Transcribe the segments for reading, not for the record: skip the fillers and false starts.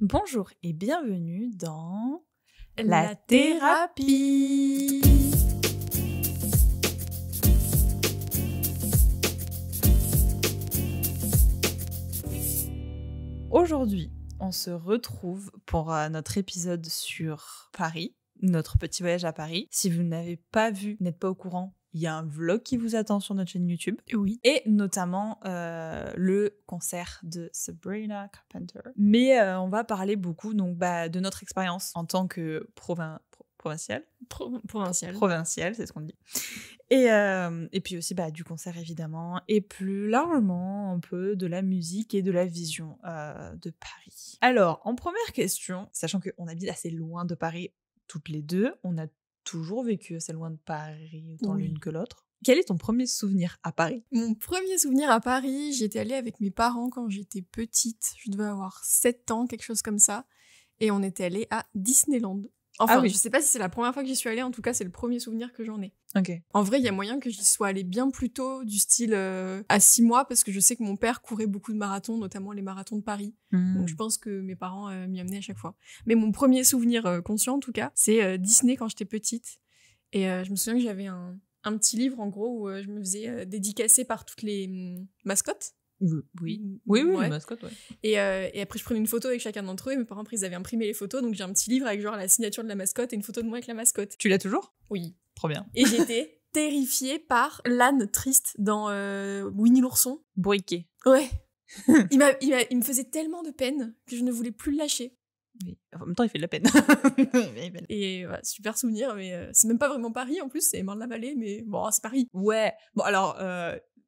Bonjour et bienvenue dans La thérapie. Aujourd'hui, on se retrouve pour notre épisode sur Paris, notre petit voyage à Paris. Si vous n'avez pas vu, n'êtes pas au courant, il y a un vlog qui vous attend sur notre chaîne YouTube. Oui. Et notamment le concert de Sabrina Carpenter. Mais on va parler beaucoup de notre expérience en tant que provinciale. Provinciale, c'est ce qu'on dit. Et puis aussi du concert évidemment. Et plus largement un peu de la musique et de la vision de Paris. Alors, en première question, sachant qu'on habite assez loin de Paris toutes les deux, on a toujours vécu assez loin de Paris, autant l'une que l'autre. Quel est ton premier souvenir à Paris ? Mon premier souvenir à Paris, j'étais allée avec mes parents quand j'étais petite. Je devais avoir 7 ans, quelque chose comme ça. Et on était allés à Disneyland. Enfin, je sais pas si c'est la première fois que j'y suis allée, en tout cas, c'est le premier souvenir que j'en ai. Ok. En vrai, il y a moyen que j'y sois allée bien plus tôt, du style à 6 mois, parce que je sais que mon père courait beaucoup de marathons, notamment les marathons de Paris. Donc je pense que mes parents m'y amenaient à chaque fois. Mais mon premier souvenir conscient, en tout cas, c'est Disney quand j'étais petite. Et je me souviens que j'avais un petit livre, en gros, où je me faisais dédicacer par toutes les mascottes. Oui, ouais. les mascottes, ouais. Et après, je prenais une photo avec chacun d'entre eux, et mes parents, après, ils avaient imprimé les photos, donc j'ai un petit livre avec genre la signature de la mascotte et une photo de moi avec la mascotte. Tu l'as toujours ? Oui. Trop bien. Et j'étais terrifiée par l'âne triste dans Winnie l'ourson. Briquet. Ouais. il me faisait tellement de peine que je ne voulais plus le lâcher. Mais en même temps, il fait de la peine. Et voilà, super souvenir, mais c'est même pas vraiment Paris en plus, c'est Marne-la-Vallée, mais bon, c'est Paris. Ouais. Bon, alors,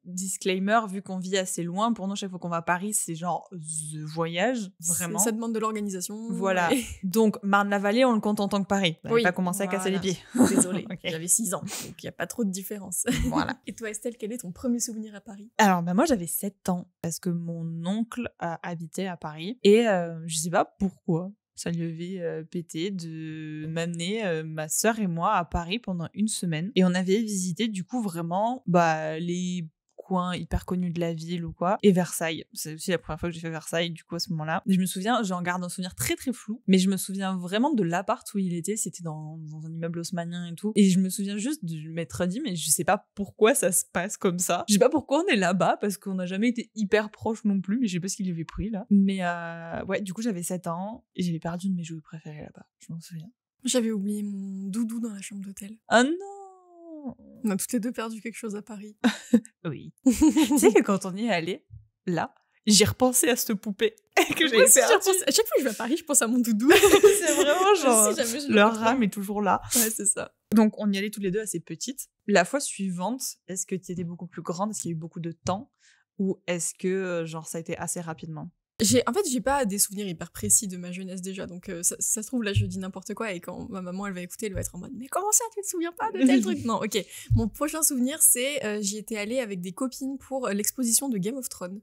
disclaimer, vu qu'on vit assez loin, pour nous, chaque fois qu'on va à Paris, c'est genre the voyage, vraiment. Ça demande de l'organisation. Voilà. Donc, Marne-la-Vallée, on le compte en tant que Paris. On n'avait pas commencé à casser les pieds. Désolée, Okay. J'avais 6 ans, donc il n'y a pas trop de différence. Voilà. Et toi, Estelle, quel est ton premier souvenir à Paris ? Alors, moi, j'avais 7 ans, parce que mon oncle habitait à Paris, et je sais pas pourquoi. Ça lui avait pété de m'amener, ma sœur et moi, à Paris pendant une semaine. Et on avait visité, du coup, vraiment les coins hyper connus de la ville ou quoi. Et Versailles. C'est aussi la première fois que j'ai fait Versailles, du coup, à ce moment-là. Et je me souviens, j'en garde un souvenir très très flou, mais je me souviens vraiment de l'appart où il était. C'était dans un immeuble haussmannien et tout. Et je me souviens juste de m'être dit, mais je sais pas pourquoi ça se passe comme ça. Je sais pas pourquoi on est là-bas, parce qu'on n'a jamais été hyper proches non plus, mais je sais pas ce qu'il avait pris là. Mais ouais, du coup, j'avais 7 ans et j'avais perdu une de mes jouets préférées là-bas. Je m'en souviens. J'avais oublié mon doudou dans la chambre d'hôtel. Oh non! On a toutes les deux perdu quelque chose à Paris. Oui. Tu sais que quand on y est allé, là, j'ai repensé à cette poupée que j'avais perdue. À chaque fois que je vais à Paris, je pense à mon doudou. C'est vraiment genre, si jamais je leur rame est toujours là. Ouais, c'est ça. Donc, on y allait toutes les deux assez petites. La fois suivante, est-ce que tu étais beaucoup plus grande? Est-ce qu'il y a eu beaucoup de temps? Ou est-ce que, genre, ça a été assez rapidement? En fait, j'ai pas des souvenirs hyper précis de ma jeunesse déjà, donc ça se trouve, là, je dis n'importe quoi, et quand ma maman, elle va écouter, elle va être en mode « Mais comment ça, tu te souviens pas de tel truc ?» Non, ok. Mon prochain souvenir, c'est j'y étais allée avec des copines pour l'exposition de Game of Thrones.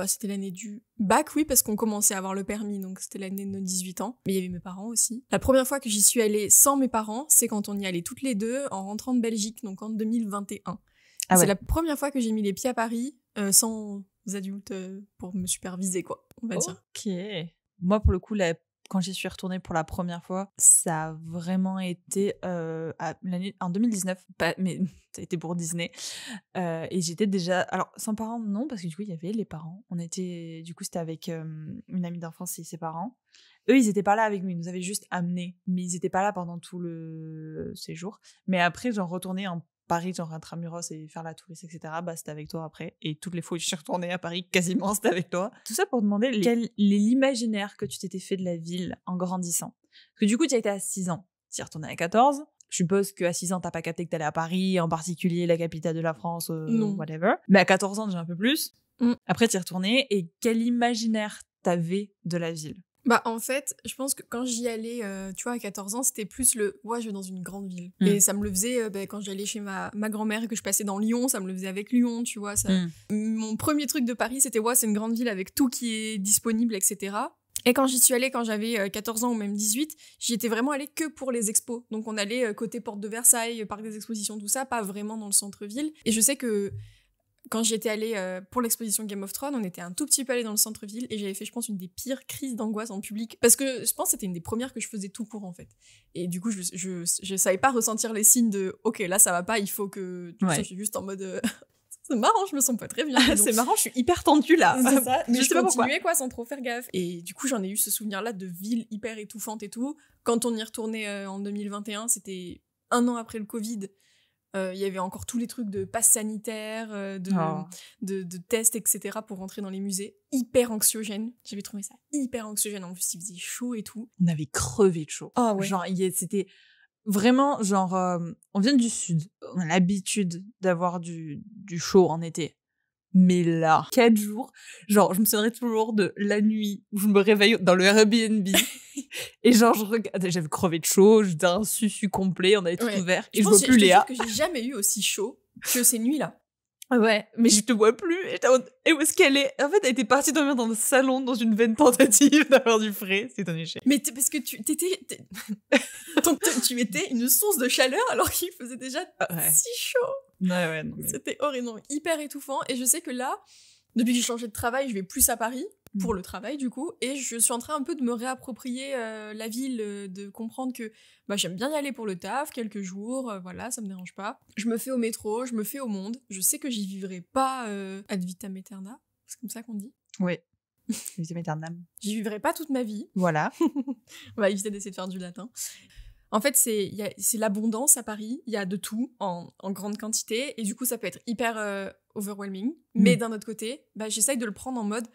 C'était l'année du bac, oui, parce qu'on commençait à avoir le permis, donc c'était l'année de nos 18 ans. Mais il y avait mes parents aussi. La première fois que j'y suis allée sans mes parents, c'est quand on y allait toutes les deux en rentrant de Belgique, donc en 2021. Ah ouais. C'est la première fois que j'ai mis les pieds à Paris sans adultes pour me superviser, quoi, on va dire. Ok. Moi, pour le coup, quand j'y suis retournée pour la première fois, ça a vraiment été en 2019, mais ça a été pour Disney. Et j'étais déjà... Alors, sans parents, non, parce que du coup, il y avait les parents. Du coup, c'était avec une amie d'enfance et ses parents. Eux, ils étaient pas là avec nous, ils nous avaient juste amenés. Mais ils étaient pas là pendant tout le séjour. Mais après, j'en retournais en Paris, genre intramuros et faire la touriste, etc., c'était avec toi après. Et toutes les fois où je suis retournée à Paris, quasiment, c'était avec toi. Tout ça pour demander l'imaginaire que tu t'étais fait de la ville en grandissant. Parce que du coup, tu as été à 6 ans. Tu y es retournée à 14. Je suppose qu'à 6 ans, t'as pas capté que t'allais à Paris, en particulier la capitale de la France, whatever. Mais à 14 ans, déjà un peu plus. Après, tu y es retournée. Et quel imaginaire t'avais de la ville? En fait, je pense que quand j'y allais, tu vois, à 14 ans, c'était plus je vais dans une grande ville. Et ça me le faisait quand j'allais chez ma grand-mère et que je passais dans Lyon, ça me le faisait avec Lyon, tu vois. Mon premier truc de Paris, c'était c'est une grande ville avec tout qui est disponible, etc. Et quand j'y suis allée, quand j'avais 14 ans ou même 18, j'y étais vraiment allée que pour les expos. Donc on allait côté porte de Versailles, parc des expositions, tout ça, pas vraiment dans le centre-ville. Et je sais que quand j'y étais allée pour l'exposition Game of Thrones, on était un tout petit peu allé dans le centre-ville et j'avais fait, je pense, une des pires crises d'angoisse en public. Parce que je pense que c'était une des premières que je faisais tout court, en fait. Et du coup, je savais pas ressentir les signes de « Ok, là, ça va pas, il faut que... » Je suis juste en mode... C'est marrant, je me sens pas très bien. C'est marrant, je suis hyper tendue là. C'est ça, mais je sais pas pourquoi. continuais quoi, sans trop faire gaffe. Et du coup, j'en ai eu ce souvenir-là de ville hyper étouffante et tout. Quand on y retournait en 2021, c'était 1 an après le Covid. Il y avait encore tous les trucs de passe sanitaire, de tests, etc. pour rentrer dans les musées. Hyper anxiogène. J'avais trouvé ça hyper anxiogène. En plus, il faisait chaud et tout. On avait crevé de chaud. Ah ouais. Genre, c'était vraiment, genre, on vient du sud. On a l'habitude d'avoir du chaud en été. Mais là, 4 jours, genre, je me souviendrai toujours de la nuit où je me réveille dans le Airbnb. Et genre, j'avais crevé de chaud, j'étais un susu complet, on avait tout ouvert. Et je vois plus Léa. Je pense que j'ai jamais eu aussi chaud que ces nuits-là. Ouais, mais je te vois plus. Et où est-ce qu'elle est? En fait, elle était partie dormir dans le salon dans une vaine tentative d'avoir du frais. C'est un échec. Mais parce que tu étais une source de chaleur alors qu'il faisait déjà si chaud. Ouais, non, mais... C'était horrible, non, hyper étouffant. Et je sais que là, depuis que j'ai changé de travail, je vais plus à Paris pour le travail du coup, et je suis en train un peu de me réapproprier la ville, de comprendre que j'aime bien y aller pour le taf, quelques jours, voilà, ça me dérange pas. Je me fais au métro, je me fais au monde, je sais que j'y vivrai pas ad vitam aeterna, c'est comme ça qu'on dit. Oui, ad vitam aeternam. J'y vivrai pas toute ma vie. Voilà. On va éviter d'essayer de faire du latin. En fait, c'est l'abondance à Paris, il y a de tout en grande quantité, et du coup ça peut être hyper overwhelming, mais d'un autre côté, j'essaye de le prendre en mode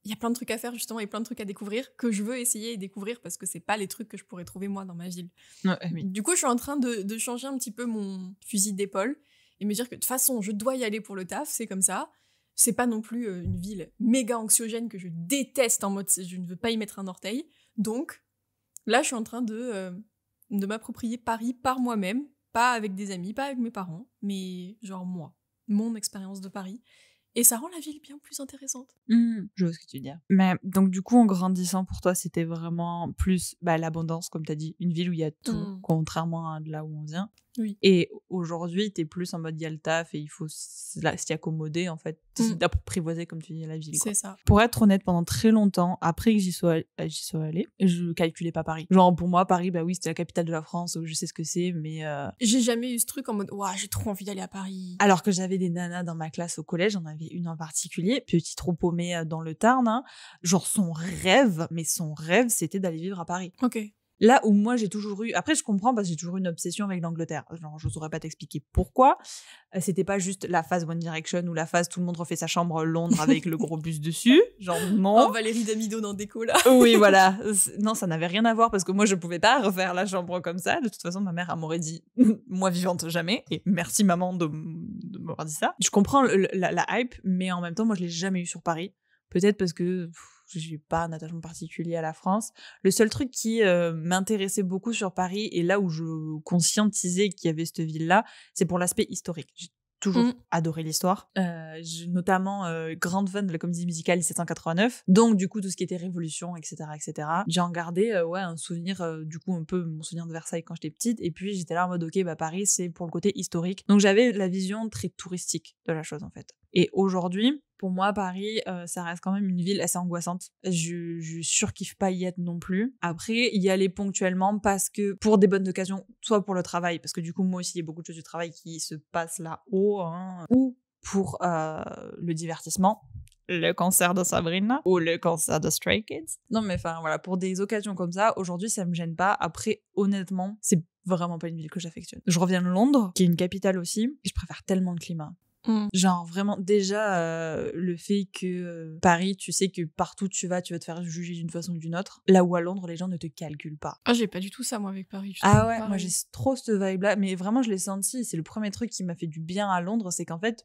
il y a plein de trucs à faire justement et plein de trucs à découvrir que je veux essayer et découvrir parce que c'est pas les trucs que je pourrais trouver moi dans ma ville. Ouais, oui. Du coup, je suis en train de changer un petit peu mon fusil d'épaule et me dire que de toute façon, je dois y aller pour le taf, c'est comme ça. C'est pas non plus une ville méga anxiogène que je déteste en mode je ne veux pas y mettre un orteil. Donc là, je suis en train de m'approprier Paris par moi-même, pas avec des amis, pas avec mes parents, mais genre moi, mon expérience de Paris. Et ça rend la ville bien plus intéressante. Je vois ce que tu veux dire. Mais donc du coup, en grandissant, pour toi, c'était vraiment plus l'abondance, comme tu as dit, une ville où il y a tout, contrairement à de là où on vient. Oui. Et aujourd'hui, t'es plus en mode il y a le taf et il faut s'y accommoder, en fait, d'apprivoiser, comme tu dis, la ville. C'est ça. Pour être honnête, pendant très longtemps, après que j'y sois allée, je calculais pas Paris. Genre, pour moi, Paris, oui, c'était la capitale de la France, je sais ce que c'est, mais... J'ai jamais eu ce truc en mode, ouah, j'ai trop envie d'aller à Paris. Alors que j'avais des nanas dans ma classe au collège, j'en avais une en particulier, petite trop paumée dans le Tarn, hein. Genre, son rêve, c'était d'aller vivre à Paris. Ok. Là où moi j'ai toujours eu, après je comprends parce que j'ai toujours eu une obsession avec l'Angleterre, genre je saurais pas t'expliquer pourquoi, c'était pas juste la phase One Direction ou la phase tout le monde refait sa chambre Londres avec le gros bus dessus, genre non. Oh, Valérie Damido dans Déco là. Oui voilà, non ça n'avait rien à voir parce que moi je pouvais pas refaire la chambre comme ça, de toute façon ma mère m'aurait dit moi vivante jamais, et merci maman de m'avoir dit ça. Je comprends la hype, mais en même temps moi je l'ai jamais eu sur Paris, peut-être parce que... j'ai pas un attachement particulier à la France. Le seul truc qui m'intéressait beaucoup sur Paris, et là où je conscientisais qu'il y avait cette ville-là, c'est pour l'aspect historique. J'ai toujours adoré l'histoire. Notamment grande fan de la comédie musicale 1789. Donc du coup, tout ce qui était Révolution, etc. etc. J'ai en gardé un souvenir, du coup un peu mon souvenir de Versailles quand j'étais petite. Et puis j'étais là en mode ok, Paris c'est pour le côté historique. Donc j'avais la vision très touristique de la chose en fait. Et aujourd'hui, pour moi, Paris, ça reste quand même une ville assez angoissante. Je surkiffe pas y être non plus. Après, y aller ponctuellement parce que, pour des bonnes occasions, soit pour le travail, parce que du coup, moi aussi, il y a beaucoup de choses du travail qui se passent là-haut, hein, ou pour le divertissement, le concert de Sabrina, ou le concert de Stray Kids. Non, mais enfin, voilà, pour des occasions comme ça, aujourd'hui, ça me gêne pas. Après, honnêtement, c'est vraiment pas une ville que j'affectionne. Je reviens de Londres, qui est une capitale aussi, et je préfère tellement le climat. Genre vraiment déjà le fait que Paris, tu sais que partout tu vas te faire juger d'une façon ou d'une autre, là où à Londres les gens ne te calculent pas. Ah, j'ai pas du tout ça moi avec Paris. Ah ouais, moi j'ai trop cette vibe là, mais vraiment je l'ai senti, c'est le premier truc qui m'a fait du bien à Londres, c'est qu'en fait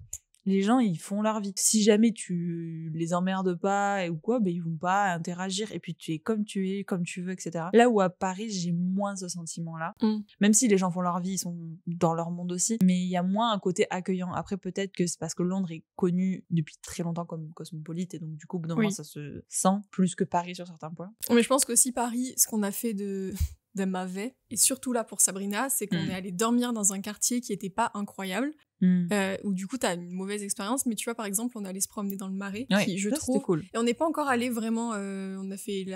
les gens ils font leur vie. Si jamais tu les emmerdes pas ou quoi, ils vont pas interagir, et puis tu es, comme tu veux, etc. Là où à Paris j'ai moins ce sentiment là, même si les gens font leur vie, ils sont dans leur monde aussi, mais il y a moins un côté accueillant. Après peut-être que c'est parce que Londres est connu depuis très longtemps comme cosmopolite, et donc du coup au bout d'un moment ça se sent plus que Paris sur certains points. Mais je pense qu'aussi Paris, ce qu'on a fait de mauvais, et surtout là pour Sabrina, c'est qu'on est allé dormir dans un quartier qui était pas incroyable. où du coup, t'as une mauvaise expérience. Mais tu vois, par exemple, on allait se promener dans le Marais, Ouais, qui, je ça, trouve... c'était cool. Et on n'est pas encore allé vraiment... on a fait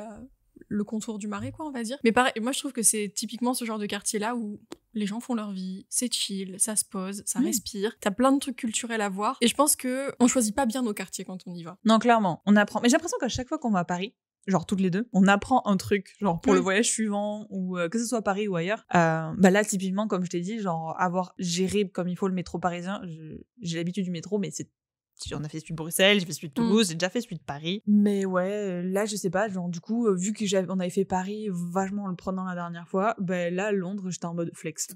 le contour du Marais, quoi, on va dire. Mais pareil, moi, je trouve que c'est typiquement ce genre de quartier-là où les gens font leur vie, c'est chill, ça se pose, ça respire. T'as plein de trucs culturels à voir. Et je pense que on choisit pas bien nos quartiers quand on y va. Non, clairement, on apprend. Mais j'ai l'impression qu'à chaque fois qu'on va à Paris, genre toutes les deux, on apprend un truc, genre pour le voyage suivant, ou que ce soit Paris ou ailleurs. Bah là, typiquement, comme je t'ai dit, genre avoir géré comme il faut le métro parisien, j'ai l'habitude du métro, mais on a fait celui de Bruxelles, j'ai fait celui de Toulouse, j'ai déjà fait celui de Paris. Mais ouais, là, je sais pas, genre du coup, vu qu'on avait fait Paris vachement en le prenant la dernière fois, bah là, Londres, j'étais en mode flex.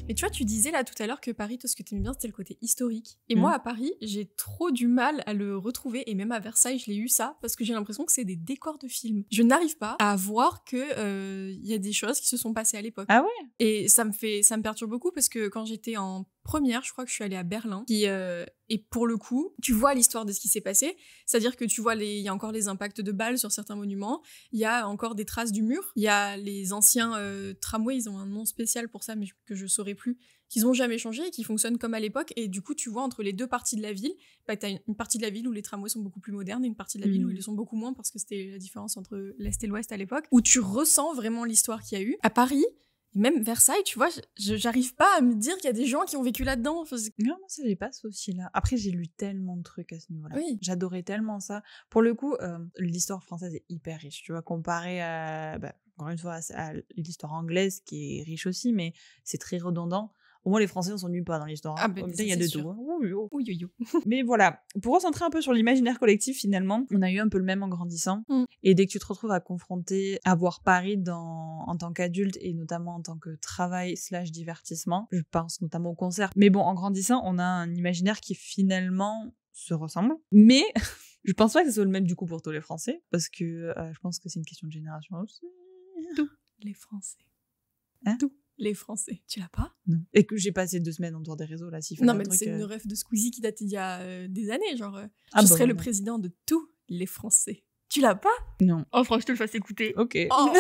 Mais tu vois, tu disais là tout à l'heure que Paris, toi, ce que t'aimais bien, c'était le côté historique. Et moi, à Paris, j'ai trop du mal à le retrouver. Et même à Versailles, je l'ai eu ça, parce que j'ai l'impression que c'est des décors de films. Je n'arrive pas à voir que y a des choses qui se sont passées à l'époque. Ah ouais? Et ça me perturbe beaucoup, parce que quand j'étais en première, je crois que je suis allée à Berlin, et pour le coup, tu vois l'histoire de ce qui s'est passé, c'est-à-dire que tu vois, il y a encore les impacts de balles sur certains monuments, il y a encore des traces du mur, il y a les anciens tramways, ils ont un nom spécial pour ça, mais que je saurais plus, qu'ils ont jamais changé et qui fonctionnent comme à l'époque, et du coup, tu vois entre les deux parties de la ville, bah, t'as une partie de la ville où les tramways sont beaucoup plus modernes et une partie de la ville où ils le sont beaucoup moins, parce que c'était la différence entre l'Est et l'Ouest à l'époque, où tu ressens vraiment l'histoire qu'il y a eu. À Paris, même Versailles, tu vois, j'arrive pas à me dire qu'il y a des gens qui ont vécu là-dedans. Enfin, non, moi, ça, j'ai pas ce souci-là. Après, j'ai lu tellement de trucs à ce niveau-là. Oui. J'adorais tellement ça. Pour le coup, l'histoire française est hyper riche, tu vois, comparé à, encore une fois, à l'histoire anglaise, qui est riche aussi, mais c'est très redondant. Au moins, les Français, on s'ennuie pas dans l'histoire. Ah, ben, il y a de tout. Oui. Mais voilà, pour recentrer un peu sur l'imaginaire collectif, finalement, on a eu un peu le même en grandissant. Et dès que tu te retrouves à confronter, à voir Paris en tant qu'adulte et notamment en tant que travail/divertissement, je pense notamment au concert. Mais bon, en grandissant, on a un imaginaire qui finalement se ressemble. Mais je pense pas que ce soit le même du coup pour tous les Français, parce que je pense que c'est une question de génération aussi. Tous les Français. Hein? Tous les Français. Tu l'as pas? Non. Et que j'ai passé 2 semaines en dehors des réseaux, là, s'il fallait Non, un mais truc, c'est une ref de Squeezie qui date il y a des années, genre. Ah, je bah, serais le voilà. président de tous les Français. Tu l'as pas? Non. Oh, faudra que je te le fasse écouter. Ok. Oh.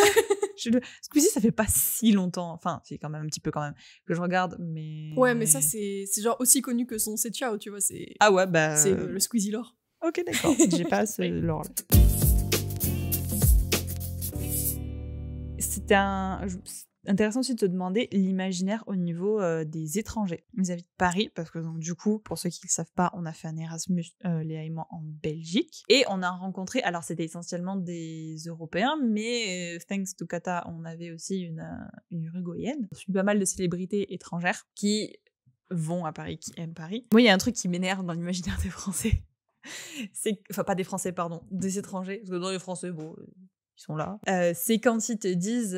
Squeezie, ça fait pas si longtemps, enfin, c'est quand même un petit peu quand même, que je regarde, mais... Ouais, mais ça, c'est genre aussi connu que son C'est Ciao, tu vois, c'est... Ah ouais, bah... C'est le Squeezie lore. Ok, d'accord, j'ai pas ce lore-là. C'était intéressant aussi de te demander l'imaginaire au niveau des étrangers vis-à-vis de Paris, parce que donc du coup, pour ceux qui ne le savent pas, on a fait un Erasmus, Léa et moi, en Belgique, et on a rencontré, alors c'était essentiellement des Européens, mais thanks to Kata, on avait aussi une Uruguayenne. Je suis pas mal de célébrités étrangères qui vont à Paris, qui aiment Paris. Moi, il y a un truc qui m'énerve dans l'imaginaire des Français. Enfin, pas des Français, pardon, des étrangers, parce que dans les Français, bon... ils sont là. C'est quand ils te disent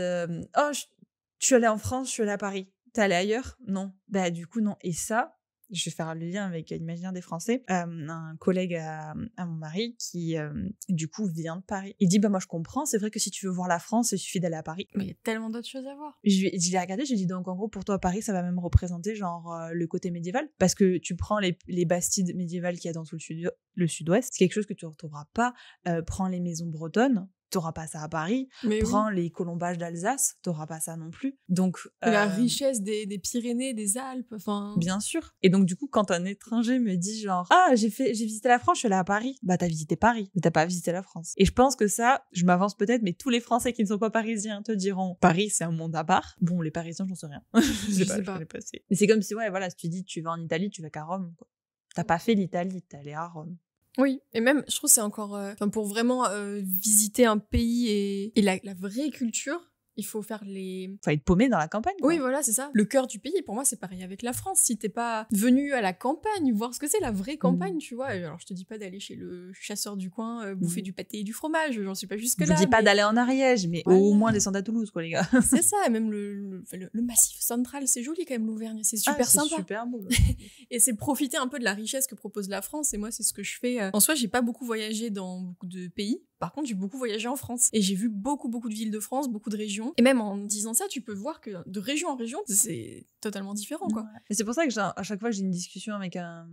oh, je suis allée en France, je suis allée à Paris. T'es allée ailleurs? Non. Bah, du coup, non. Et ça, je vais faire le lien avec l'imaginaire des Français. Un collègue à mon mari qui, du coup, vient de Paris. Il dit bah, moi, je comprends. C'est vrai que si tu veux voir la France, il suffit d'aller à Paris. Mais il y a tellement d'autres choses à voir. Je l'ai regardé, j'ai dit donc, en gros, pour toi, Paris, ça va même représenter genre le côté médiéval. Parce que tu prends les bastides médiévales qu'il y a dans tout le sud-ouest, c'est quelque chose que tu ne retrouveras pas. Prends les maisons bretonnes. T'auras pas ça à Paris. Mais prends les colombages d'Alsace, t'auras pas ça non plus. Donc la richesse des Pyrénées, des Alpes, enfin. Bien sûr. Et donc du coup, quand un étranger me dit genre ah j'ai visité la France, je suis allée à Paris, bah t'as visité Paris, mais t'as pas visité la France. Et je pense que ça, je m'avance peut-être, mais tous les Français qui ne sont pas parisiens te diront Paris c'est un monde à part. Bon, les Parisiens, j'en sais rien. je sais pas. Je connais pas assez. Mais c'est comme si ouais voilà, si tu dis tu vas en Italie, tu vas qu'à Rome. Quoi. T'as pas fait l'Italie, t'es allé à Rome. Oui, et même, je trouve que c'est encore... pour vraiment visiter un pays et la vraie culture, il faut faire les... Faut être paumé dans la campagne. Quoi. Oui, voilà, c'est ça. Le cœur du pays, pour moi, c'est pareil avec la France. Si t'es pas venu à la campagne, voir ce que c'est la vraie campagne, tu vois. Alors, je te dis pas d'aller chez le chasseur du coin, bouffer du pâté et du fromage, j'en suis pas jusque-là. Je vous dis pas d'aller en Ariège, mais voilà. Au moins descendre à Toulouse, quoi, les gars. C'est ça, même le massif central, c'est joli quand même, l'Auvergne. C'est super sympa. C'est super beau. Et c'est profiter un peu de la richesse que propose la France. Et moi, c'est ce que je fais. En soi, j'ai pas beaucoup voyagé dans beaucoup de pays. Par contre, j'ai beaucoup voyagé en France et j'ai vu beaucoup de villes de France, beaucoup de régions. Et même en disant ça, tu peux voir que de région en région, c'est totalement différent, quoi. Ouais. Et c'est pour ça que à chaque fois que j'ai une discussion avec un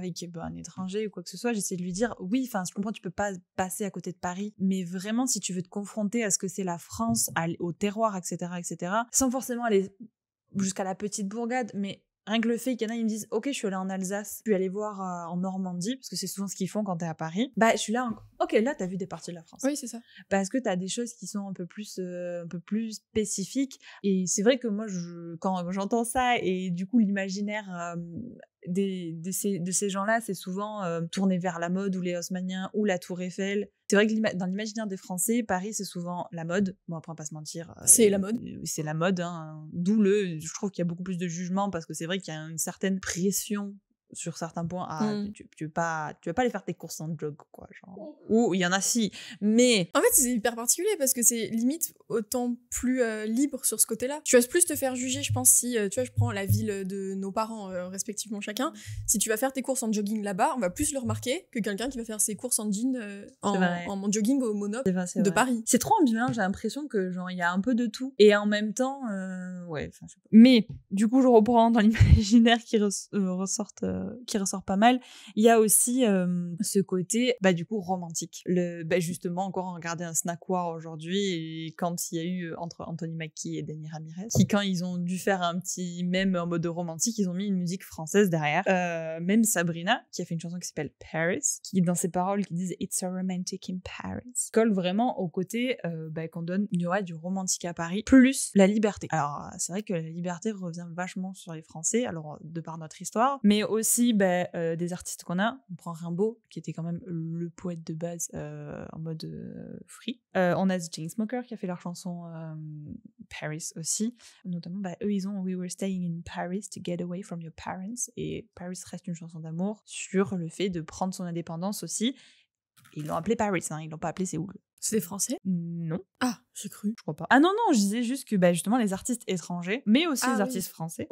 étranger ou quoi que ce soit, j'essaie de lui dire oui, enfin, je comprends, tu peux pas passer à côté de Paris, mais vraiment, si tu veux te confronter à ce que c'est la France, au terroir, etc., sans forcément aller jusqu'à la petite bourgade, mais rien que le fait qu'il y en a, ils me disent ok, je suis allée en Alsace, je suis allée voir en Normandie, parce que c'est souvent ce qu'ils font quand t'es à Paris. Bah, je suis là, ok, là, t'as vu des parties de la France. Oui, c'est ça. Parce que t'as des choses qui sont un peu plus spécifiques. Et c'est vrai que moi, quand j'entends ça, et du coup, l'imaginaire de ces gens-là, c'est souvent tourné vers la mode ou les Haussmanniens ou la Tour Eiffel. C'est vrai que dans l'imaginaire des Français, Paris, c'est souvent la mode. Bon, après, on va pas se mentir. C'est la mode. C'est la mode, hein. D'où je trouve qu'il y a beaucoup plus de jugement parce que c'est vrai qu'il y a une certaine pression sur certains points. Tu veux pas aller faire tes courses en jog, quoi. Genre. Ou il y en a si, mais... En fait, c'est hyper particulier parce que c'est limite autant plus libre sur ce côté-là. Tu vas plus te faire juger, je pense, si, tu vois, je prends la ville de nos parents, respectivement chacun. Si tu vas faire tes courses en jogging là-bas, on va plus le remarquer que quelqu'un qui va faire ses courses en jean, en jogging au monop de Paris. C'est trop ambivalent, j'ai l'impression que genre il y a un peu de tout. Et en même temps, ouais, je sais pas. Mais, du coup, je reprends dans l'imaginaire qui ressort pas mal. Il y a aussi ce côté, du coup, romantique. Justement, encore regarder un Snack War aujourd'hui, et quand il y a eu entre Anthony Mackie et Dany Ramirez, qui quand ils ont dû faire un petit mème en mode romantique, ils ont mis une musique française derrière. Même Sabrina, qui a fait une chanson qui s'appelle Paris, qui dans ses paroles qui disent It's so romantic in Paris, colle vraiment au côté qu'on donne du romantique à Paris, plus la liberté. Alors, c'est vrai que la liberté revient vachement sur les Français, alors de par notre histoire, mais aussi des artistes qu'on a. On prend Rimbaud, qui était quand même le poète de base en mode free. On a The Chainsmokers qui a fait leur chanson Paris aussi. Notamment, eux, ils ont We were staying in Paris to get away from your parents. Et Paris reste une chanson d'amour sur le fait de prendre son indépendance aussi. Ils l'ont appelé Paris, hein, ils l'ont pas appelé Séoul. C'est des Français ? Non. Ah, j'ai cru. Je crois pas. Ah non, je disais juste que justement les artistes étrangers, mais aussi les artistes français,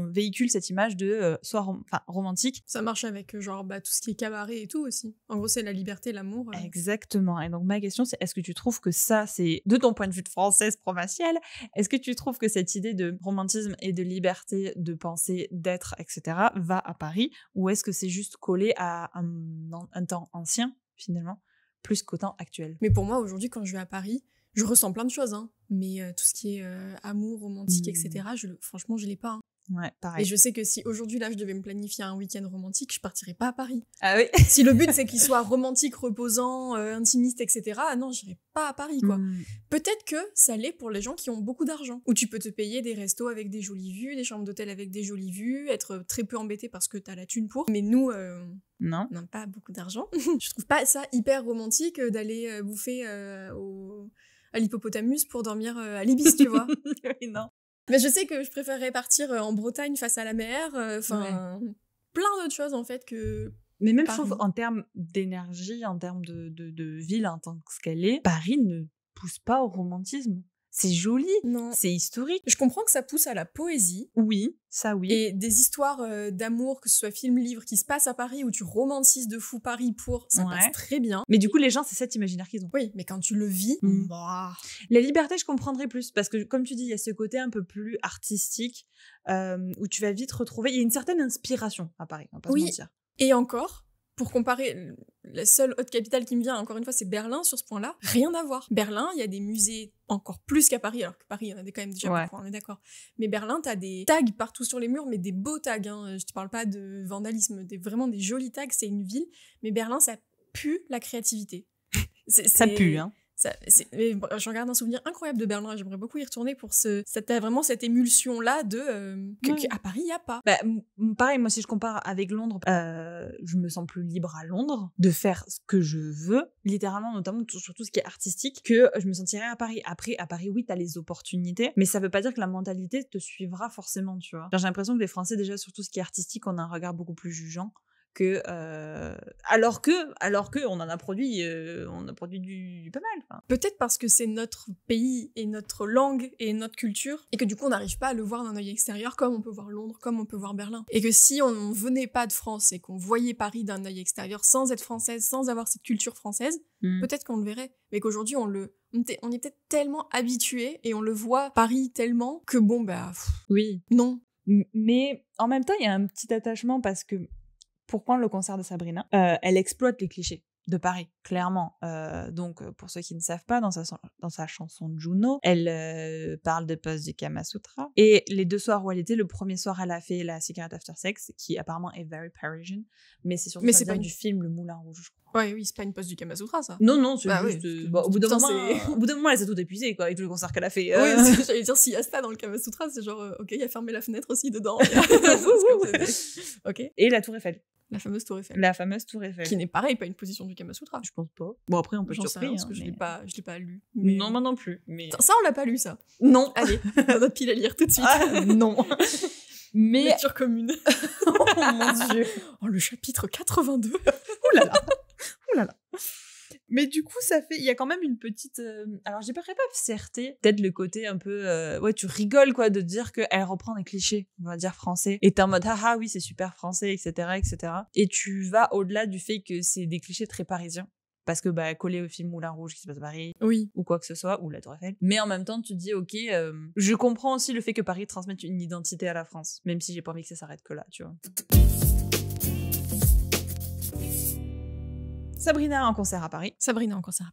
véhiculent cette image de soit romantique. Ça marche avec genre tout ce qui est cabaret et tout aussi. En gros, c'est la liberté, l'amour. Exactement. Et donc ma question, c'est est-ce que tu trouves que ça, c'est de ton point de vue de française provinciale, est-ce que tu trouves que cette idée de romantisme et de liberté de penser, d'être, etc. va à Paris, ou est-ce que c'est juste collé à un temps ancien finalement, plus qu'au temps actuel? Mais pour moi, aujourd'hui, quand je vais à Paris, je ressens plein de choses, hein. Mais tout ce qui est amour, romantique, etc., franchement, je l'ai pas. Hein. Ouais, pareil. Et je sais que si aujourd'hui, là, je devais me planifier un week-end romantique, je partirais pas à Paris. Ah oui. Si le but, c'est qu'il soit romantique, reposant, intimiste, etc., non, j'irais pas à Paris, quoi. Peut-être que ça l'est pour les gens qui ont beaucoup d'argent. Où tu peux te payer des restos avec des jolies vues, des chambres d'hôtel avec des jolies vues, être très peu embêté parce que t'as la thune pour. Mais nous... Non. On n'a pas beaucoup d'argent. Je trouve pas ça hyper romantique d'aller bouffer à l'hippopotamus pour dormir à l'Ibis, tu vois. Oui, non. Mais je sais que je préférerais partir en Bretagne face à la mer, plein d'autres choses en fait que... Mais même, je trouve, en termes d'énergie, en termes de ville en tant que ce qu'elle est, Paris ne pousse pas au romantisme. C'est joli, c'est historique. Je comprends que ça pousse à la poésie. Oui, ça oui. Et des histoires d'amour, que ce soit film, livre, qui se passent à Paris, où tu romantises de fou Paris ça passe très bien. Mais du coup, les gens, c'est cet imaginaire qu'ils ont. Oui, mais quand tu le vis... La liberté, je comprendrais plus, parce que comme tu dis, il y a ce côté un peu plus artistique, où tu vas vite retrouver... Il y a une certaine inspiration à Paris, on va pas se mentir. Et encore... Pour comparer, la seule haute capitale qui me vient, encore une fois, c'est Berlin sur ce point-là. Rien à voir. Berlin, il y a des musées encore plus qu'à Paris, alors que Paris, il y en a quand même déjà beaucoup, on est d'accord. Mais Berlin, t'as des tags partout sur les murs, mais des beaux tags. Hein. Je te parle pas de vandalisme, vraiment des jolis tags, c'est une ville. Mais Berlin, ça pue la créativité. Ça pue, hein. Je regarde un souvenir incroyable de Berlin, j'aimerais beaucoup y retourner pour vraiment cette émulsion-là qu'à Paris, il n'y a pas. Pareil, moi, si je compare avec Londres, je me sens plus libre à Londres de faire ce que je veux, littéralement, notamment sur tout ce qui est artistique, que je me sentirais à Paris. Après, à Paris, oui, t'as les opportunités, mais ça veut pas dire que la mentalité te suivra forcément, tu vois. J'ai l'impression que les Français, déjà, sur tout ce qui est artistique, on a un regard beaucoup plus jugeant que alors que on a produit du pas mal. Enfin. Peut-être parce que c'est notre pays et notre langue et notre culture, et que du coup on n'arrive pas à le voir d'un œil extérieur comme on peut voir Londres, comme on peut voir Berlin. Et que si on venait pas de France et qu'on voyait Paris d'un œil extérieur sans être française, sans avoir cette culture française, peut-être qu'on le verrait. Mais qu'aujourd'hui on est peut-être tellement habitués et on le voit Paris tellement que bon bah oui, non. Mais en même temps il y a un petit attachement parce que pour prendre le concert de Sabrina, elle exploite les clichés de Paris, clairement. Donc, pour ceux qui ne savent pas, dans sa chanson Juno, elle parle de pose du Kama Sutra. Et les 2 soirs où elle était, le premier soir, elle a fait la Cigarette After Sex, qui apparemment est very Parisian, mais c'est surtout ça vient du film Le Moulin Rouge, je crois. Ouais, oui, c'est pas une pose du Kama Sutra, ça. Non, c'est juste... Oui, au bout d'un moment, elle s'est tout épuisée, quoi, avec tous les concerts qu'elle a fait. Oui, j'allais dire, s'il y a ça dans le Kama Sutra, c'est genre, ok, il a fermé la fenêtre aussi dedans. Ok. Et la Tour Eiffel. La fameuse Tour Eiffel. La fameuse Tour Eiffel. Qui n'est pareil, pas une position du Kama Sutra. Je pense pas. Bon, après, on peut J'en sais rien, parce que mais... je l'ai pas lu. Mais... Non, moi non plus. Mais... Ça, on l'a pas lu, ça. Non. Allez, dans notre pile à lire tout de suite. Non. Mais... Lecture commune. Oh mon Dieu. Oh, le chapitre 82. Ouh là là. Mais du coup, il y a quand même une petite... alors, j'ai pas fierté. Peut-être le côté un peu... ouais, tu rigoles, quoi, de dire qu'elle reprend des clichés, on va dire, français. Et t'es en mode, ah oui, c'est super français, etc., etc. Et tu vas au-delà du fait que c'est des clichés très parisiens. Parce que, collé au film Moulin Rouge qui se passe à Paris, oui, ou quoi que ce soit, ou la Tour Eiffel. Mais en même temps, tu te dis, ok, je comprends aussi le fait que Paris transmette une identité à la France. Même si j'ai pas envie que ça s'arrête que là, tu vois. Sabrina en concert à Paris. Sabrina en concert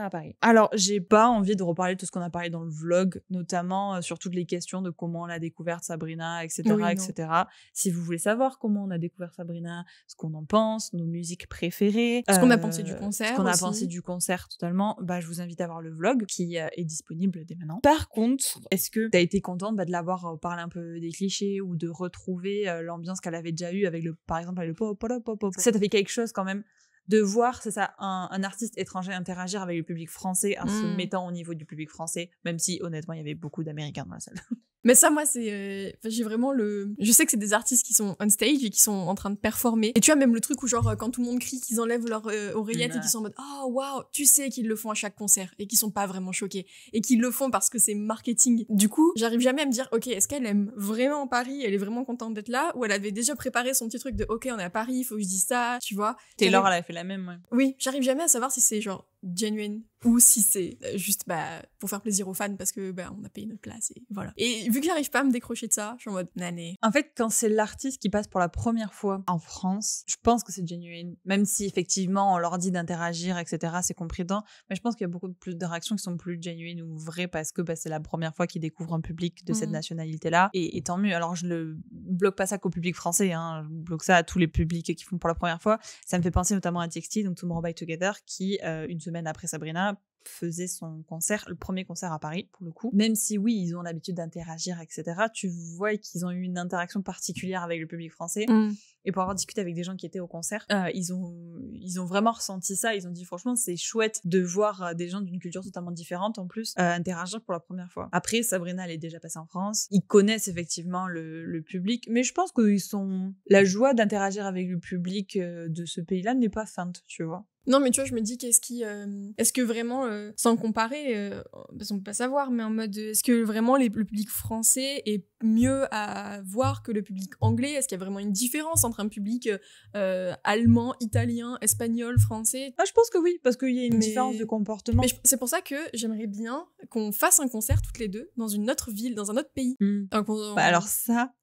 à Paris. Alors, j'ai pas envie de reparler de tout ce qu'on a parlé dans le vlog, notamment sur toutes les questions de comment on a découvert Sabrina, etc., etc. Si vous voulez savoir comment on a découvert Sabrina, ce qu'on en pense, nos musiques préférées, ce qu'on a pensé du concert, ce qu'on a pensé du concert totalement, je vous invite à voir le vlog qui est disponible dès maintenant. Par contre, est-ce que t'as été contente de l'avoir parlé un peu des clichés ou de retrouver l'ambiance qu'elle avait déjà eue avec par exemple avec le pop. Ça t'a fait quelque chose quand même de voir, c'est ça, un artiste étranger interagir avec le public français en se mettant au niveau du public français, même si honnêtement il y avait beaucoup d'Américains dans la salle. Mais ça, moi, c'est... j'ai vraiment le... Je sais que c'est des artistes qui sont on stage et qui sont en train de performer. Et tu as même le truc où, genre, quand tout le monde crie, qu'ils enlèvent leur oreillette et qu'ils sont en mode « Oh, waouh !» Tu sais qu'ils le font à chaque concert et qu'ils sont pas vraiment choqués. Et qu'ils le font parce que c'est marketing. Du coup, j'arrive jamais à me dire « Ok, est-ce qu'elle aime vraiment Paris ? Elle est vraiment contente d'être là ?» Ou elle avait déjà préparé son petit truc de « Ok, on est à Paris, il faut que je dise ça, tu vois ?» Taylor, elle avait fait la même, ouais. Oui, j'arrive jamais à savoir si c'est, genre, genuine ou si c'est juste pour faire plaisir aux fans parce que on a payé notre place et voilà. Et vu que j'arrive pas à me décrocher de ça, je suis en mode nané. En fait, quand c'est l'artiste qui passe pour la première fois en France, je pense que c'est genuine. Même si effectivement on leur dit d'interagir, etc., c'est compris dedans, mais je pense qu'il y a beaucoup plus de réactions qui sont plus genuines ou vraies parce que c'est la première fois qu'ils découvrent un public de cette nationalité-là. Et tant mieux. Alors je ne bloque pas ça qu'au public français, hein. Je bloque ça à tous les publics qui font pour la première fois. Ça me fait penser notamment à TXT, donc Tomorrow by Together, qui une semaine après Sabrina faisait son concert, le premier concert à Paris pour le coup. Même si oui, ils ont l'habitude d'interagir, etc., tu vois qu'ils ont eu une interaction particulière avec le public français. Et pour avoir discuté avec des gens qui étaient au concert, ils ont vraiment ressenti ça. Ils ont dit franchement c'est chouette de voir des gens d'une culture totalement différente en plus interagir pour la première fois. Après Sabrina elle est déjà passée en France, ils connaissent effectivement le public, mais je pense que la joie d'interagir avec le public de ce pays-là n'est pas feinte, tu vois. Non, mais tu vois, je me dis est-ce que vraiment, sans comparer, parce qu'on peut pas savoir, mais en mode, est-ce que vraiment le public français est mieux à voir que le public anglais ? Est-ce qu'il y a vraiment une différence entre un public allemand, italien, espagnol, français ? Je pense que oui, parce qu'il y a une différence de comportement. Mais c'est pour ça que j'aimerais bien qu'on fasse un concert toutes les deux dans une autre ville, dans un autre pays. Alors ça,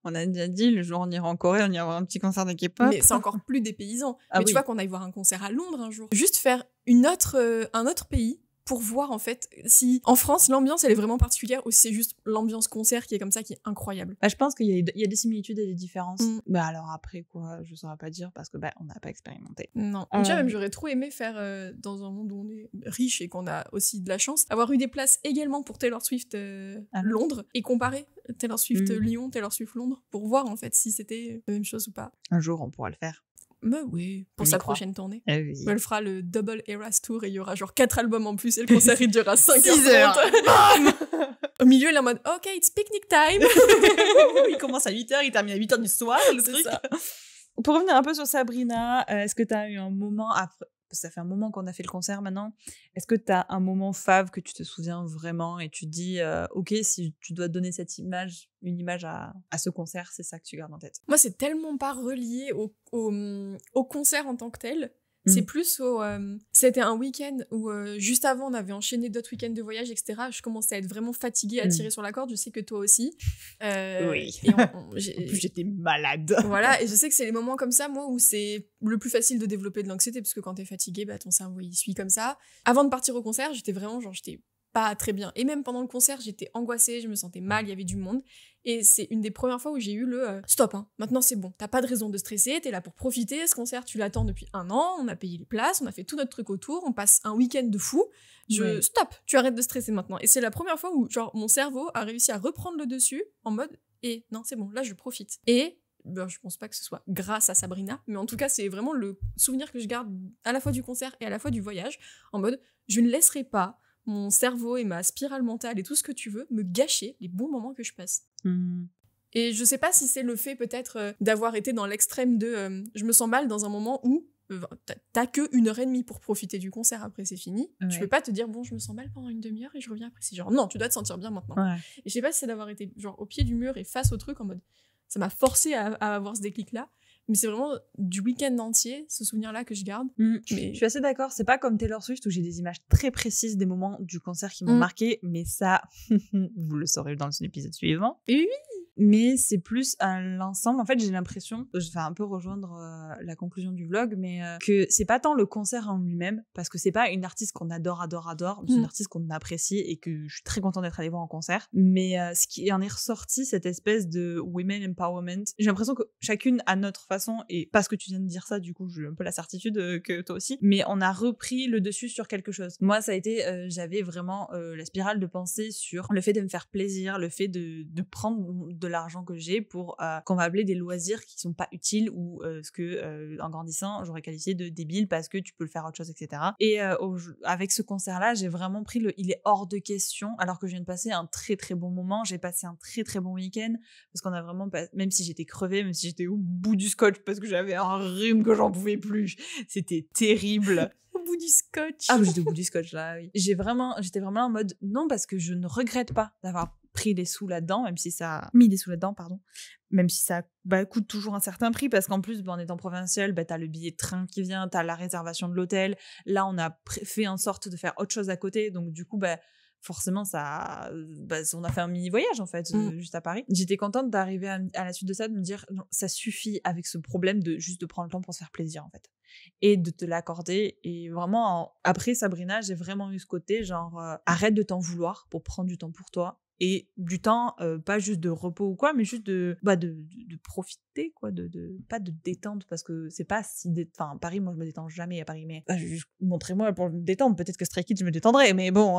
on a déjà dit, le jour où on ira en Corée, on ira voir un petit concert de K-pop. Mais c'est encore plus dépaysant. Mais tu vois qu'on aille voir un concert à Londres un jour. Juste faire un autre pays pour voir en fait si en France l'ambiance elle est vraiment particulière ou si c'est juste l'ambiance concert qui est comme ça qui est incroyable. Je pense qu'il y a des similitudes et des différences. Alors après quoi, je saurais pas dire parce que on n'a pas expérimenté. Non. Tu vois, même j'aurais trop aimé faire dans un monde où on est riche et qu'on a aussi de la chance, avoir eu des places également pour Taylor Swift à Londres et comparer Taylor Swift Lyon, Taylor Swift Londres pour voir en fait si c'était la même chose ou pas. Un jour on pourra le faire. Mais oui, pour sa prochaine tournée. Oui. Elle fera le Double Eras Tour et il y aura genre 4 albums en plus et le concert il durera 5 heures. Au milieu, il est en mode OK, it's picnic time. Il commence à 8h, il termine à 8h du soir, le truc. Ça. Pour revenir un peu sur Sabrina, est-ce que tu as eu un moment, après, ça fait un moment qu'on a fait le concert maintenant, est-ce que tu as un moment fave que tu te souviens vraiment et tu te dis, ok, si tu dois donner une image à ce concert, c'est ça que tu gardes en tête? Moi, c'est tellement pas relié au concert en tant que tel. C'est plus c'était un week-end où juste avant on avait enchaîné d'autres week-ends de voyage, etc. Je commençais à être vraiment fatiguée, à tirer sur la corde. Je sais que toi aussi. Oui. Et En plus j'étais malade. Voilà, et je sais que c'est les moments comme ça, moi, où c'est le plus facile de développer de l'anxiété, parce que quand t'es fatigué, ton cerveau il suit comme ça. Avant de partir au concert, j'étais vraiment j'étais pas très bien. Et même pendant le concert, j'étais angoissée, je me sentais mal, il y avait du monde. Et c'est une des premières fois où j'ai eu le stop, hein, maintenant c'est bon, t'as pas de raison de stresser, t'es là pour profiter, ce concert tu l'attends depuis 1 an, on a payé les places, on a fait tout notre truc autour, on passe un week-end de fou, stop, tu arrêtes de stresser maintenant. Et c'est la première fois où mon cerveau a réussi à reprendre le dessus en mode, non c'est bon, là je profite. Et je pense pas que ce soit grâce à Sabrina, mais en tout cas c'est vraiment le souvenir que je garde à la fois du concert et à la fois du voyage, en mode je ne laisserai pas mon cerveau et ma spirale mentale et tout ce que tu veux me gâcher les bons moments que je passe. Et je sais pas si c'est le fait peut-être d'avoir été dans l'extrême de je me sens mal dans un moment où t'as que 1h30 pour profiter du concert, après c'est fini. Ouais. Tu peux pas te dire bon je me sens mal pendant une demi-heure et je reviens après. C'est non, tu dois te sentir bien maintenant. Ouais. Et je sais pas si c'est d'avoir été au pied du mur et face au truc en mode ça m'a forcé à avoir ce déclic là. Mais c'est vraiment du week-end entier, ce souvenir-là que je garde. Mais... Je suis assez d'accord. C'est pas comme Taylor Swift où j'ai des images très précises des moments du concert qui m'ont marqué, mais ça, vous le saurez dans l'épisode suivant. Oui. Mais c'est plus à l'ensemble. En fait, j'ai l'impression, je vais un peu rejoindre la conclusion du vlog, mais que c'est pas tant le concert en lui-même, parce que c'est pas une artiste qu'on adore, c'est une artiste qu'on apprécie et que je suis très contente d'être allée voir en concert. Mais ce qui en est ressorti, cette espèce de women empowerment, j'ai l'impression que chacune à notre façon, et parce que tu viens de dire ça, du coup, j'ai un peu la certitude que toi aussi, mais on a repris le dessus sur quelque chose. Moi, ça a été, j'avais vraiment la spirale de pensée sur le fait de me faire plaisir, le fait de prendre de l'argent que j'ai pour qu'on va appeler des loisirs qui sont pas utiles ou ce que en grandissant j'aurais qualifié de débile parce que tu peux le faire autre chose, etc. Et avec ce concert là j'ai vraiment pris il est hors de question, alors que je viens de passer un très très bon moment, j'ai passé un très très bon week-end parce qu'on a vraiment même si j'étais crevée, même si j'étais au bout du scotch parce que j'avais un rhume que j'en pouvais plus, c'était terrible. Au bout du scotch. Ah, j'étais au bout du scotch là, oui. J'étais vraiment en mode non, parce que je ne regrette pas d'avoir pris des sous là-dedans, même si ça mis des sous là-dedans, pardon, même si ça coûte toujours un certain prix, parce qu'en plus, en étant provincial, t'as le billet de train qui vient, t'as la réservation de l'hôtel. Là, on a fait en sorte de faire autre chose à côté, donc du coup, forcément, ça, on a fait un mini voyage en fait, juste à Paris. J'étais contente d'arriver à la suite de ça, de me dire non, ça suffit avec ce problème de juste de prendre le temps pour se faire plaisir en fait, et de te l'accorder. Et vraiment, après Sabrina, j'ai vraiment eu ce côté arrête de t'en vouloir pour prendre du temps pour toi. Et du temps, pas juste de repos ou quoi, mais juste de profiter, quoi, pas de détente, parce que c'est pas si... Enfin, Paris, moi, je me détends jamais à Paris, mais montrez-moi pour me détendre, peut-être que Stray Kids, je me détendrai, mais bon,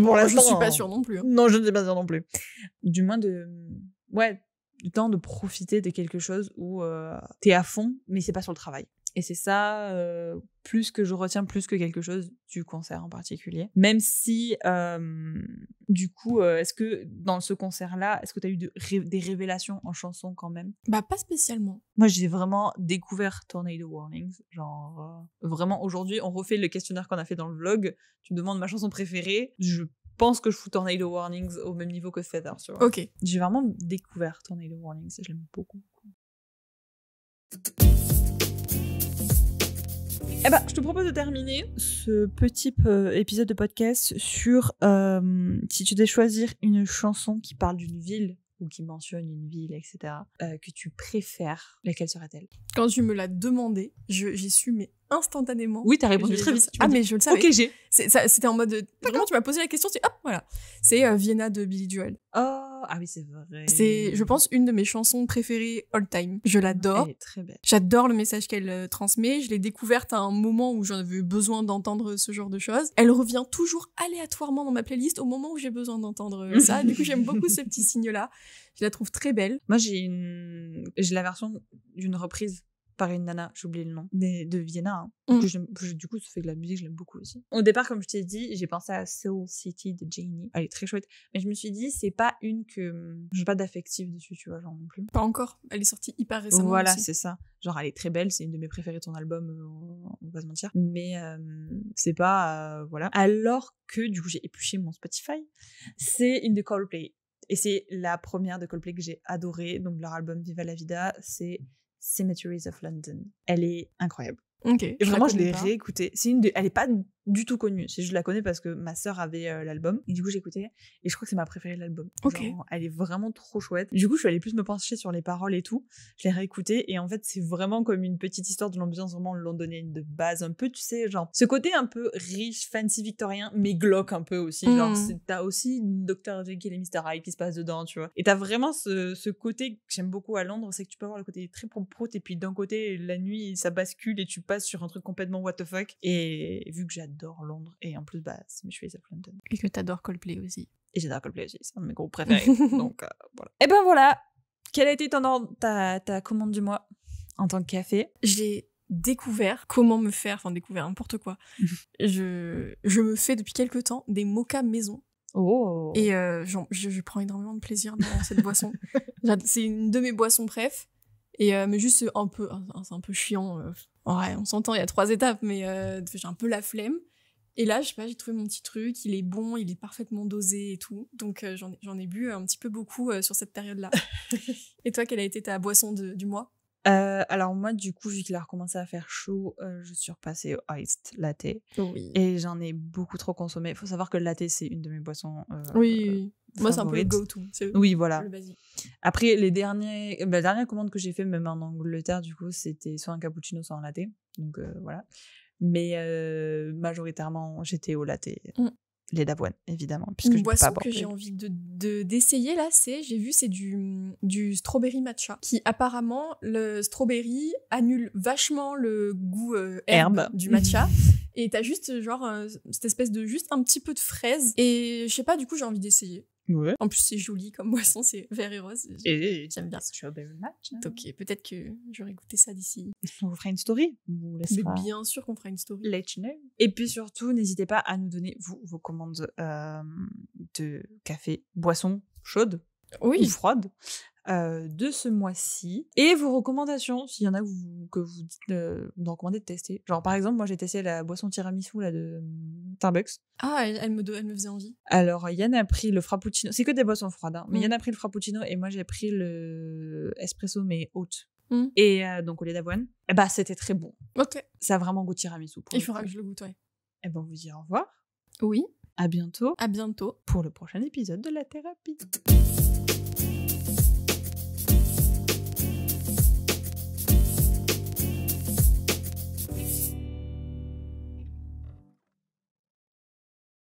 pour l'instant... Je suis pas sûre non plus. Hein. Non, je ne suis pas sûre non plus. Du moins du temps de profiter de quelque chose où t'es à fond, mais c'est pas sur le travail. Et c'est ça, plus que je retiens, plus que quelque chose du concert en particulier. Même si, du coup, est-ce que dans ce concert-là, est-ce que tu as eu des révélations en chanson quand même ? Pas spécialement. Moi, j'ai vraiment découvert Tornado Warnings. Vraiment, aujourd'hui, on refait le questionnaire qu'on a fait dans le vlog. Tu me demandes ma chanson préférée. Je pense que je fous Tornado Warnings au même niveau que Feather, tu vois. Ok. J'ai vraiment découvert Tornado Warnings et je l'aime beaucoup. Je te propose de terminer ce petit épisode de podcast sur si tu devais choisir une chanson qui parle d'une ville ou qui mentionne une ville, etc., que tu préfères, laquelle serait-elle ? Quand tu me l'as demandé, j'ai su, mais instantanément. Oui, t'as répondu très vite. Mais je le savais. Ok, j'ai. C'était en mode... Vraiment, tu m'as posé la question, c'est hop, voilà. C'est Vienna de Billy Joel. Ah oui, c'est vrai. C'est, je pense, une de mes chansons préférées all time. Je l'adore. Elle est très belle. J'adore le message qu'elle transmet. Je l'ai découverte à un moment où j'en avais besoin d'entendre ce genre de choses. Elle revient toujours aléatoirement dans ma playlist au moment où j'ai besoin d'entendre ça. Du coup, j'aime beaucoup ce petit signe-là. Je la trouve très belle. Moi, j'ai la version d'une reprise par une nana, j'ai oublié le nom, mais de Vienna. Hein. Du coup, ça fait de la musique, je l'aime beaucoup aussi. Au départ, comme je t'ai dit, j'ai pensé à Soul City de Janie. Elle est très chouette. Mais je me suis dit, c'est pas une que... J'ai pas d'affectif dessus, tu vois, genre non plus. Pas encore. Elle est sortie hyper récemment. Voilà, aussi. c'est ça. Genre, elle est très belle, c'est une de mes préférées de son album, on va se mentir. Mais c'est pas... voilà. Alors que, du coup, j'ai épluché mon Spotify. C'est une de Coldplay. Et c'est la première de Coldplay que j'ai adorée. Donc, leur album Viva la Vida, c'est Cemeteries of London. Elle est incroyable. Ok. Et vraiment, je l'ai réécoutée. Elle est pas du tout connue. Je la connais parce que ma sœur avait l'album. Et du coup, j'ai écouté. Et je crois que c'est ma préférée de l'album. Ok. Genre, elle est vraiment trop chouette. Du coup, je suis allée plus me pencher sur les paroles et tout. Je l'ai réécoutée. Et en fait, c'est vraiment comme une petite histoire de l'ambiance vraiment londonienne de base. Un peu, tu sais, genre, ce côté un peu riche, fancy victorien, mais glauque un peu aussi. Genre, t'as aussi Dr. Jekyll et Mr. Hyde qui se passe dedans, tu vois. Et t'as vraiment ce côté que j'aime beaucoup à Londres, c'est que tu peux avoir le côté très prout et puis d'un côté, la nuit, ça bascule et tu passes sur un truc complètement what the fuck. Et vu que j'adore Londres, et en plus, bah, c'est Cemeteries of London. Et que t'adores Coldplay aussi. Et j'adore Coldplay aussi, c'est un de mes groupes préférés. Donc, voilà. Et ben voilà, quelle a été ta commande du mois en tant que café? J'ai découvert comment me faire, enfin découvert n'importe quoi. Je me fais depuis quelques temps des mochas maison. Oh. Et je prends énormément de plaisir dans cette boisson. C'est une de mes boissons préf. Et mais juste c'est un peu chiant. Ouais, on s'entend, il y a 3 étapes, mais j'ai un peu la flemme. Et là, je sais pas, j'ai trouvé mon petit truc, il est bon, il est parfaitement dosé et tout. Donc j'en ai bu un petit peu beaucoup sur cette période-là. Et toi, quelle a été ta boisson du mois? Alors moi, du coup, vu qu'il a recommencé à faire chaud, je suis repassée au iced latte. Oui. Et j'en ai beaucoup trop consommé. Il faut savoir que le latte, c'est une de mes boissons oui. Moi, c'est un peu le favorites. go-to. Oui, voilà. Le basique. Après, la dernière commande que j'ai fait, même en Angleterre, du coup, c'était soit un cappuccino, soit un latte. Donc voilà. Mais majoritairement, j'étais au latte. Lait d'avoine, évidemment. Puisque Une je boisson peux pas que j'ai envie d'essayer là, j'ai vu, c'est du strawberry matcha. Qui apparemment, le strawberry annule vachement le goût herbe du matcha. Et t'as juste genre cette espèce de juste un petit peu de fraise. Et je sais pas, du coup, j'ai envie d'essayer. Ouais. En plus, c'est joli comme boisson, c'est vert et rose. J'aime bien. Strawberry matcha. Ok, peut-être que j'aurai goûté ça d'ici. On vous fera une story. Mais bien sûr qu'on fera une story. Let you know. Et puis surtout, n'hésitez pas à nous donner vos commandes de café, boisson chaude ou froide de ce mois-ci. Et vos recommandations, s'il y en a que vous nous recommandez de tester. Genre par exemple, moi j'ai testé la boisson tiramisu là, de Starbucks. Ah, elle me faisait envie. Alors Yann a pris le frappuccino. C'est que des boissons froides, hein. Mais Yann a pris le frappuccino et moi j'ai pris le espresso mais haute. Et donc au lait d'avoine. Et bah c'était très bon. Ok. Ça a vraiment goût tiramisu. Il faudra que je le goûte, ouais. Et ben on vous dit au revoir. Oui. À bientôt. À bientôt. Pour le prochain épisode de La Thérapie.